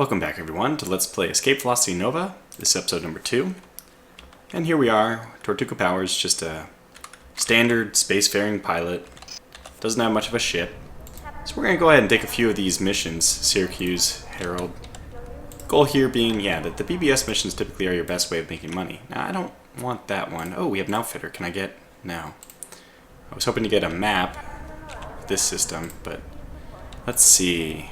Welcome back everyone to Let's Play Escape Velocity Nova. This is episode number 2. And here we are, Tortuga Powers, just a standard spacefaring pilot. Doesn't have much of a ship. So we're going to go ahead and take a few of these missions, Syracuse, Herald. Goal here being, that the BBS missions typically are your best way of making money. Now I don't want that one. Oh, we have an outfitter. Can I get... No. I was hoping to get a map of this system, but let's see.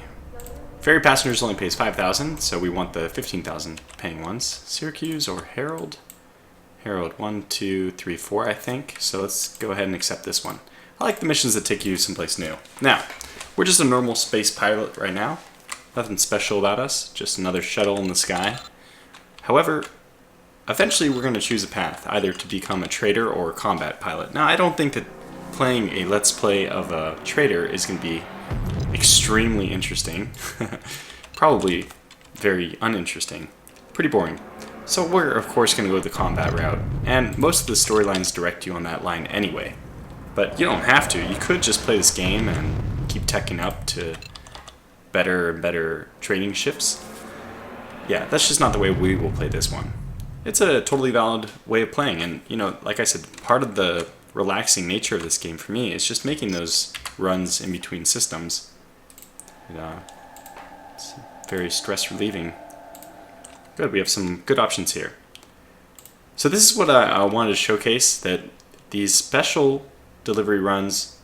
Ferry passengers only pays 5,000, so we want the 15,000 paying ones. Syracuse or Herald? Herald, 1, 2, 3, 4, I think. So let's go ahead and accept this one. I like the missions that take you someplace new. Now, we're just a normal space pilot right now. Nothing special about us, just another shuttle in the sky. However, eventually we're going to choose a path, either to become a trader or a combat pilot. Now, I don't think that playing a Let's Play of a trader is going to be extremely interesting. Probably very uninteresting. Pretty boring. So we're of course going to go the combat route, and most of the storylines direct you on that line anyway. But you don't have to. You could just play this game and keep teching up to better and better trading ships. Yeah, that's just not the way we will play this one. It's a totally valid way of playing, and like I said, part of the relaxing nature of this game for me is just making those runs in between systems. It's very stress relieving. Good, we have some good options here. So this is what I wanted to showcase, that these special delivery runs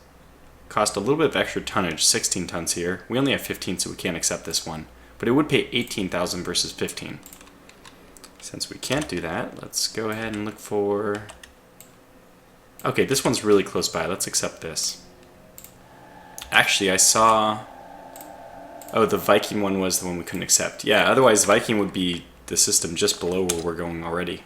cost a little bit of extra tonnage, 16 tons here. We only have 15, so we can't accept this one. But it would pay 18,000 versus 15. Since we can't do that, let's go ahead and look for... Okay, this one's really close by. Let's accept this. Actually, I saw... Oh, the Viking one was the one we couldn't accept. Yeah, otherwise Viking would be the system just below where we're going already.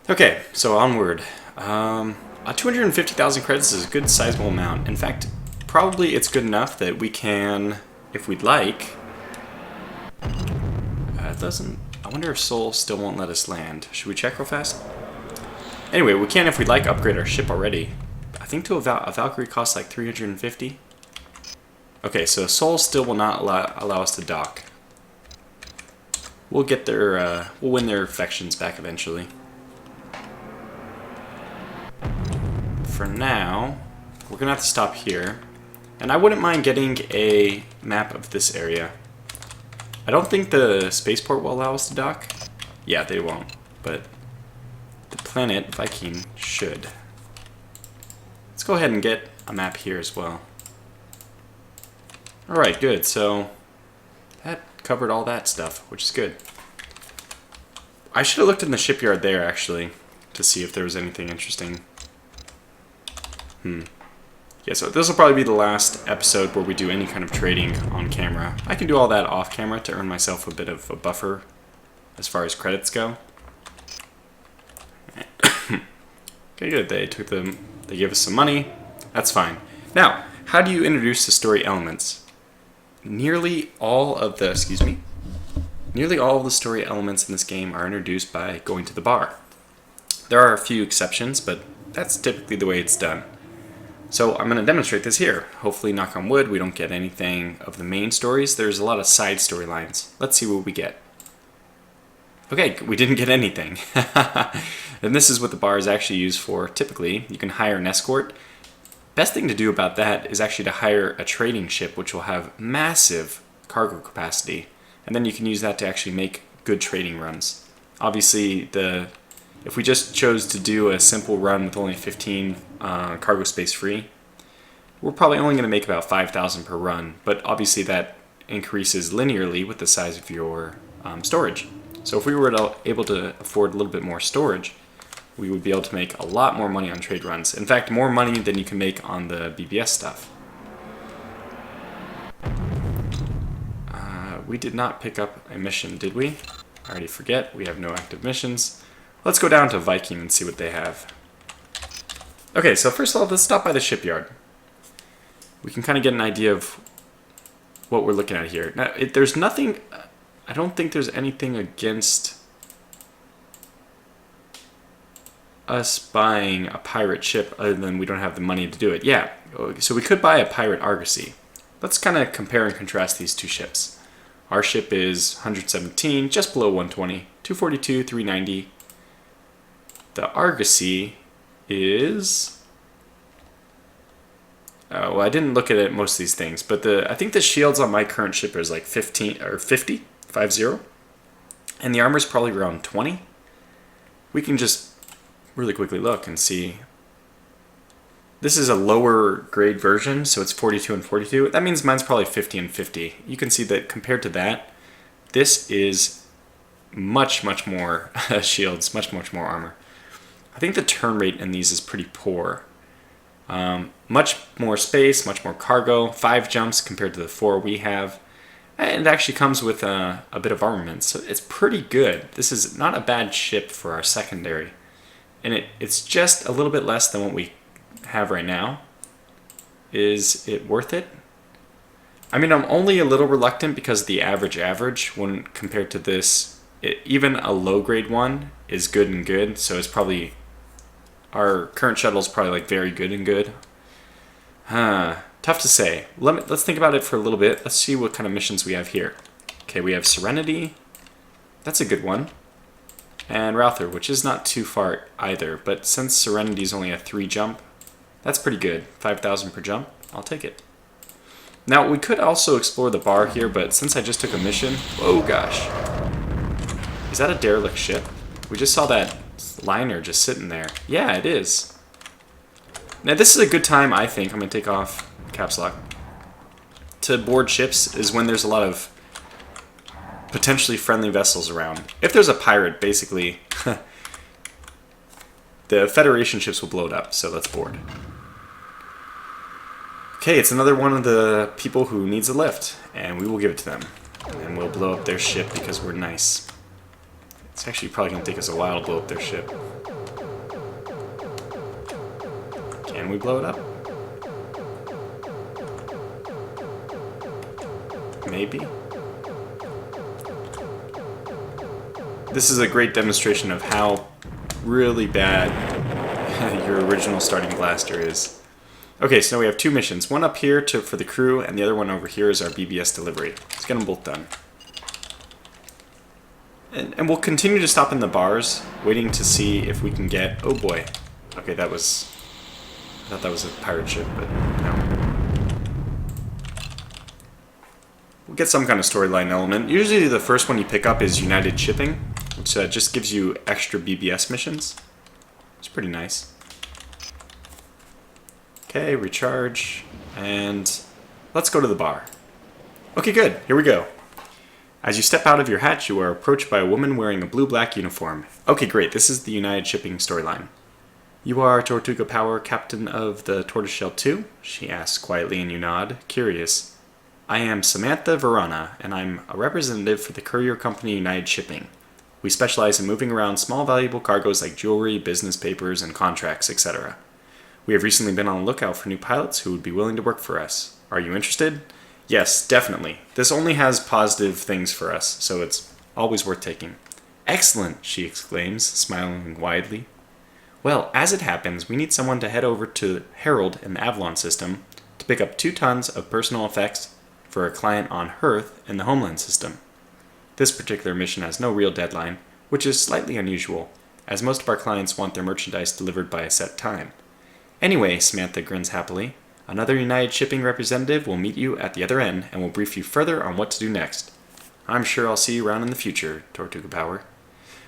Okay, so onward. 250,000 credits is a good sizable amount. In fact, probably it's good enough that we can, if we'd like... it doesn't... I wonder if Seoul still won't let us land. Should we check real fast? Anyway, we can, if we'd like, upgrade our ship already. I think to a Valkyrie costs like 350. Okay, so Seoul still will not allow us to dock. We'll get their, we'll win their affections back eventually. For now, we're gonna have to stop here. And I wouldn't mind getting a map of this area. I don't think the spaceport will allow us to dock. Yeah, they won't, but the planet Viking should. Let's go ahead and get a map here as well. Alright, good. So that covered all that stuff, which is good. I should have looked in the shipyard there, actually, to see if there was anything interesting. Yeah, so this will probably be the last episode where we do any kind of trading on camera. I can do all that off camera to earn myself a bit of a buffer as far as credits go. Okay, good. They gave us some money. That's fine. Now, how do you introduce the story elements? Nearly all of the story elements in this game are introduced by going to the bar. There are a few exceptions, but that's typically the way it's done. So I'm going to demonstrate this here. Hopefully, knock on wood, we don't get anything of the main stories. There's a lot of side storylines. Let's see what we get. Okay, we didn't get anything. And this is what the bar is actually used for. Typically, you can hire an escort. Best thing to do about that is actually to hire a trading ship, which will have massive cargo capacity. And then you can use that to actually make good trading runs. Obviously, if we just chose to do a simple run with only 15 cargo space free, we're probably only going to make about 5,000 per run. But obviously that increases linearly with the size of your storage. So if we were able to afford a little bit more storage, we would be able to make a lot more money on trade runs. In fact, more money than you can make on the BBS stuff. We did not pick up a mission, did we? I already forget. We have no active missions. Let's go down to Viking and see what they have. Okay, so first of all, let's stop by the shipyard. We can kind of get an idea of what we're looking at here. Now, there's nothing... I don't think there's anything against us buying a pirate ship other than we don't have the money to do it. Yeah, so we could buy a pirate Argosy. Let's kind of compare and contrast these two ships. Our ship is 117, just below 120, 242, 390. The Argosy is... Oh, well, I didn't look at most of these things, but I think the shields on my current ship is like 15 or 50, 50, and the armor's probably around 20. We can just really quickly look and see. This is a lower grade version, so it's 42 and 42. That means mine's probably 50 and 50. You can see that compared to that, this is much more shields, much more armor. I think the turn rate in these is pretty poor. Much more space, much more cargo, 5 jumps compared to the 4 we have. And it actually comes with a bit of armament, so it's pretty good. This is not a bad ship for our secondary. And it's just a little bit less than what we have right now. Is it worth it? I mean, I'm only a little reluctant because the average when compared to this, even a low grade one is good and good, so it's probably... Our current shuttle is probably like very good and good. Tough to say. Let's think about it for a little bit. Let's see what kind of missions we have here. Okay, we have Serenity. That's a good one. And Routher, which is not too far either. But since Serenity is only a 3 jump, that's pretty good. 5,000 per jump. I'll take it. Now, we could also explore the bar here, but since I just took a mission... Oh, gosh. Is that a derelict ship? We just saw that liner just sitting there. Yeah, it is. Now this is a good time, I think, I'm going to take off caps lock, to board ships is when there's a lot of potentially friendly vessels around. If there's a pirate, basically, the Federation ships will blow it up, so let's board. Okay, it's another one of the people who needs a lift, and we will give it to them. And we'll blow up their ship because we're nice. It's actually probably going to take us a while to blow up their ship. Can we blow it up? Maybe. This is a great demonstration of how really bad your original starting blaster is. Okay, so now we have 2 missions. One up here for the crew, and the other one over here is our BBS delivery. Let's get them both done. And we'll continue to stop in the bars, waiting to see if we can get... Oh boy. Okay, that was... I thought that was a pirate ship, but no. We'll get some kind of storyline element. Usually the first one you pick up is United Shipping, which just gives you extra BBS missions. It's pretty nice. Okay, recharge, and let's go to the bar. Okay, good. Here we go. As you step out of your hatch, you are approached by a woman wearing a blue-black uniform. Okay, great. This is the United Shipping storyline. You are Tortuga Power, captain of the Tortoiseshell 2? She asks quietly, and you nod, curious. I am Samantha Verona, and I'm a representative for the courier company United Shipping. We specialize in moving around small valuable cargoes like jewelry, business papers, and contracts, etc. We have recently been on the lookout for new pilots who would be willing to work for us. Are you interested? Yes, definitely. This only has positive things for us, so it's always worth taking. Excellent, she exclaims, smiling widely. Well, as it happens, we need someone to head over to Herald in the Avalon system to pick up 2 tons of personal effects for a client on Hearth in the Homeland system. This particular mission has no real deadline, which is slightly unusual, as most of our clients want their merchandise delivered by a set time. Anyway, Samantha grins happily, another United Shipping representative will meet you at the other end and will brief you further on what to do next. I'm sure I'll see you around in the future, Tortuga Power.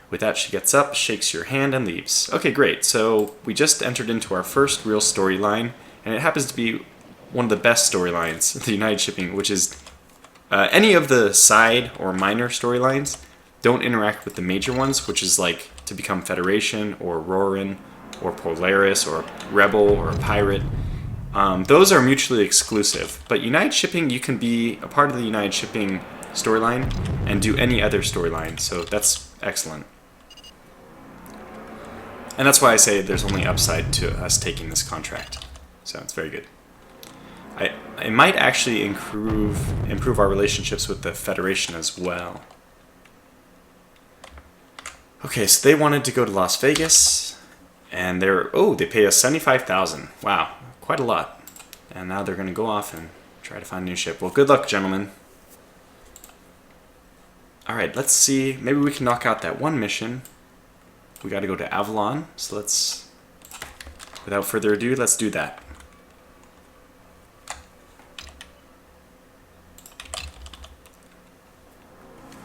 With that, she gets up, shakes your hand, and leaves. Okay, great. So we just entered into our first real storyline, and it happens to be one of the best storylines, the United Shipping, which is any of the side or minor storylines don't interact with the major ones, which is like to become Federation or Rorin or Polaris or Rebel or Pirate. Those are mutually exclusive, but United Shipping, you can be a part of the United Shipping storyline and do any other storyline, so that's excellent. And that's why I say there's only upside to us taking this contract. So it's very good. It might actually improve our relationships with the Federation as well. Okay, so they wanted to go to Las Vegas, and they pay us $75,000. Wow, quite a lot. And now they're going to go off and try to find a new ship. Well, good luck, gentlemen. Alright, let's see. Maybe we can knock out that one mission. We gotta go to Avalon, so let's, without further ado, let's do that.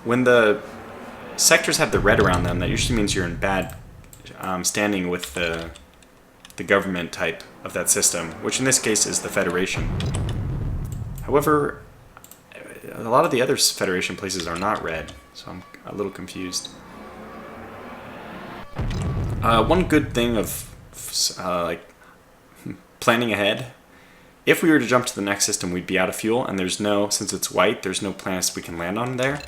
When the sectors have the red around them, that usually means you're in bad standing with the government type of that system, which in this case is the Federation. However, a lot of the other Federation places are not red, so I'm a little confused. One good thing of like planning ahead, if we were to jump to the next system, we'd be out of fuel, and there's no, since it's white, there's no planets we can land on there.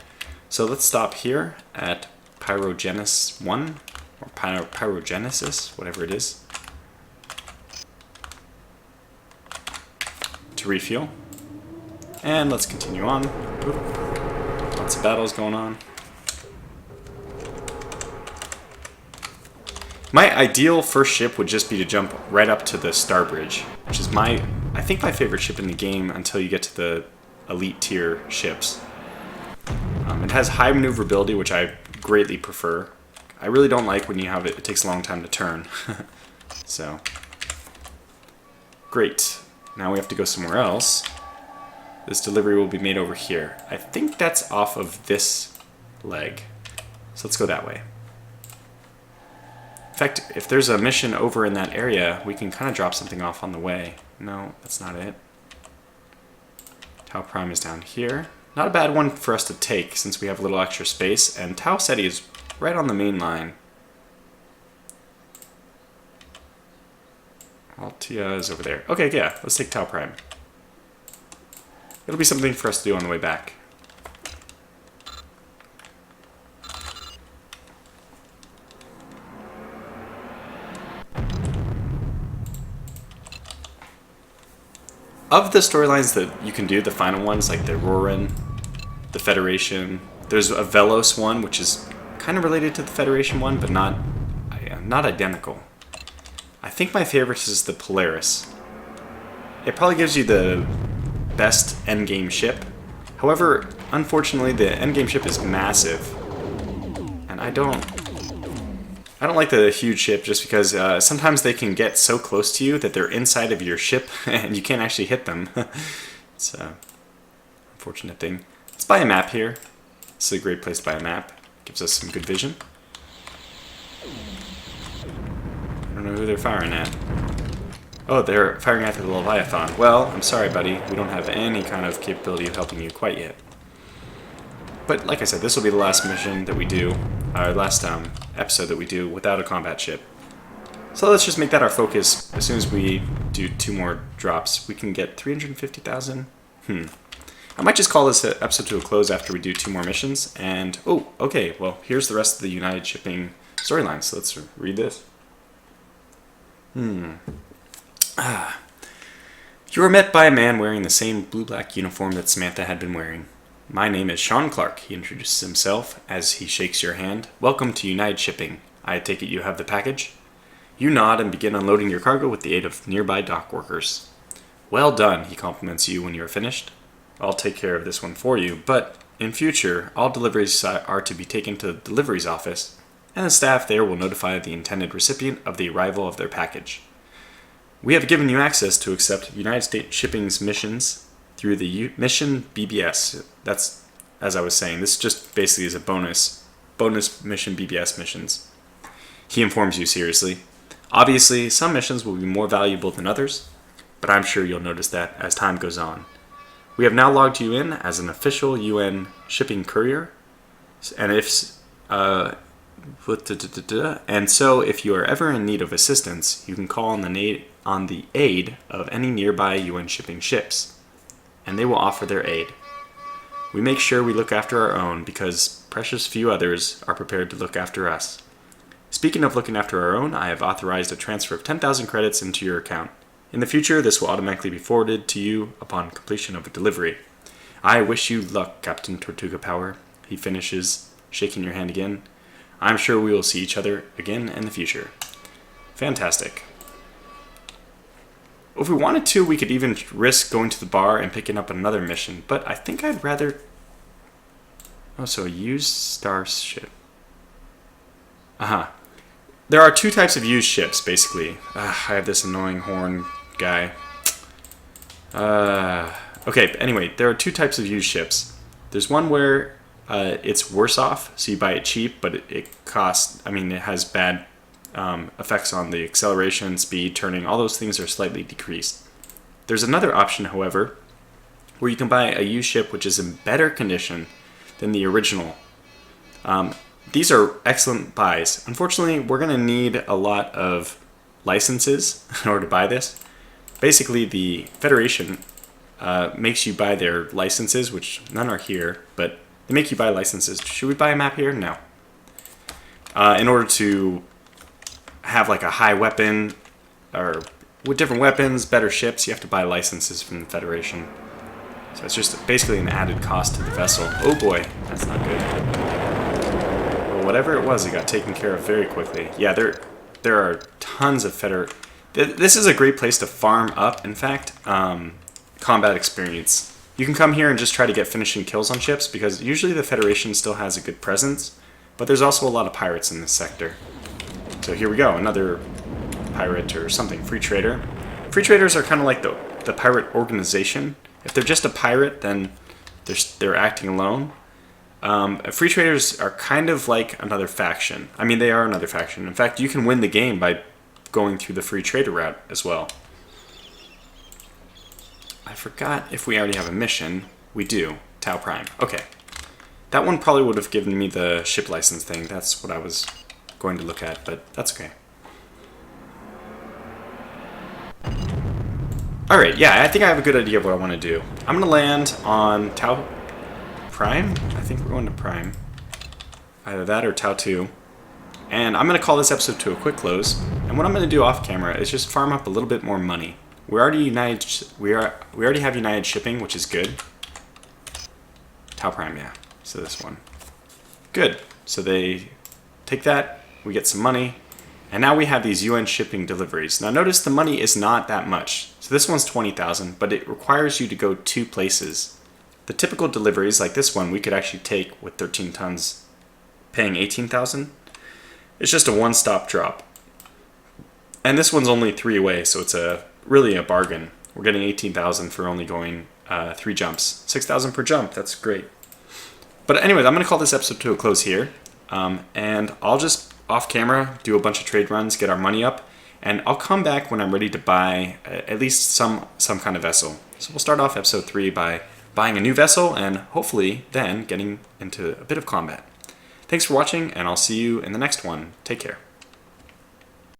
So let's stop here at Pyrogenesis 1, or Pyrogenesis, whatever it is, to refuel. And let's continue on. Oop. Lots of battles going on. My ideal first ship would just be to jump right up to the Star Bridge, which is I think my favorite ship in the game until you get to the elite tier ships. It has high maneuverability, which I greatly prefer. I really don't like when you have it takes a long time to turn. So, great. Now we have to go somewhere else. This delivery will be made over here. I think that's off of this leg. So let's go that way. In fact, if there's a mission over in that area, we can kind of drop something off on the way. No, that's not it. Tau Prime is down here. Not a bad one for us to take since we have a little extra space, and Tau Ceti is right on the main line. Whaddya is over there. Okay, yeah, let's take Tau Prime. It'll be something for us to do on the way back. Of the storylines that you can do, the final ones, like the Roran, the Federation, there's a Velos one, which is kind of related to the Federation one, but not identical. I think my favorite is the Polaris. It probably gives you the best endgame ship. However, unfortunately, the endgame ship is massive, and I don't like the huge ship just because sometimes they can get so close to you that they're inside of your ship and you can't actually hit them. It's an unfortunate thing. Let's buy a map here. This is a great place to buy a map. Gives us some good vision. I don't know who they're firing at. Oh, they're firing at the Leviathan. Well, I'm sorry, buddy. We don't have any kind of capability of helping you quite yet. But like I said, this will be the last mission that we do, last episode that we do without a combat ship. So let's just make that our focus. As soon as we do 2 more drops, we can get 350,000. I might just call this episode to a close after we do 2 more missions. And, oh, okay, well, here's the rest of the United Shipping storyline. So let's read this. You were met by a man wearing the same blue-black uniform that Samantha had been wearing. My name is Sean Clark, he introduces himself as he shakes your hand. Welcome to United Shipping. I take it you have the package? You nod and begin unloading your cargo with the aid of nearby dock workers. Well done, he compliments you when you are finished. I'll take care of this one for you, but in future, all deliveries are to be taken to the deliveries office, and the staff there will notify the intended recipient of the arrival of their package. We have given you access to accept United States Shipping's missions through the Mission BBS. That's, as I was saying, this just basically is a bonus Mission BBS missions. He informs you seriously. Obviously, some missions will be more valuable than others, but I'm sure you'll notice that as time goes on. We have now logged you in as an official UN shipping courier, and so if you are ever in need of assistance, you can call on the aid of any nearby UN shipping ships, and they will offer their aid. We make sure we look after our own because precious few others are prepared to look after us. Speaking of looking after our own, I have authorized a transfer of 10,000 credits into your account. In the future, this will automatically be forwarded to you upon completion of a delivery. I wish you luck, Captain Tortuga Power. He finishes, shaking your hand again. I'm sure we will see each other again in the future. Fantastic. If we wanted to, we could even risk going to the bar and picking up another mission, but I think I'd rather Oh, so a used starship. There are two types of used ships, basically. I have this annoying horn guy. Okay, anyway, there are two types of used ships. There's one where it's worse off, so you buy it cheap, but it costs, I mean, it has bad effects on the acceleration, speed, turning, all those things are slightly decreased. There's another option, however, where you can buy a used ship which is in better condition than the original. These are excellent buys. Unfortunately, we're going to need a lot of licenses in order to buy this. Basically, the Federation makes you buy their licenses, which none are here, but they make you buy licenses. Should we buy a map here? No. In order to have like a high weapon, or with different weapons, better ships, you have to buy licenses from the Federation. So it's just basically an added cost to the vessel. Oh boy, that's not good. Whatever it was, it got taken care of very quickly. Yeah, there are tons of This is a great place to farm up, in fact, combat experience. You can come here and just try to get finishing kills on ships, because usually the Federation still has a good presence, but there's also a lot of pirates in this sector. So here we go, another pirate or something, free trader. Free traders are kind of like the pirate organization. If they're just a pirate, then they're acting alone. Free traders are kind of like another faction. I mean, they are another faction. In fact, you can win the game by going through the free trader route as well. I forgot if we already have a mission. We do. Tau Prime. Okay. That one probably would have given me the ship license thing. That's what I was going to look at, but that's okay. Alright, yeah, I think I have a good idea of what I want to do. I'm going to land on Tau Prime? I think we're going to Prime. Either that or Tau 2. And I'm going to call this episode to a quick close. And what I'm going to do off camera is just farm up a little bit more money. We already have United Shipping, which is good. Tau Prime, yeah. So this one. Good. So they take that, we get some money, and now we have these UN shipping deliveries. Now notice the money is not that much. So this one's 20,000, but it requires you to go 2 places. The typical deliveries, like this one, we could actually take with 13 tons, paying 18,000. It's just a one-stop drop. And this one's only 3 away, so it's really a bargain. We're getting 18,000 for only going 3 jumps. 6,000 per jump, that's great. But anyways, I'm going to call this episode to a close here. And I'll just, off camera, do a bunch of trade runs, get our money up, and I'll come back when I'm ready to buy at least some kind of vessel. So we'll start off episode 3 by buying a new vessel, and hopefully then getting into a bit of combat. Thanks for watching, and I'll see you in the next one. Take care.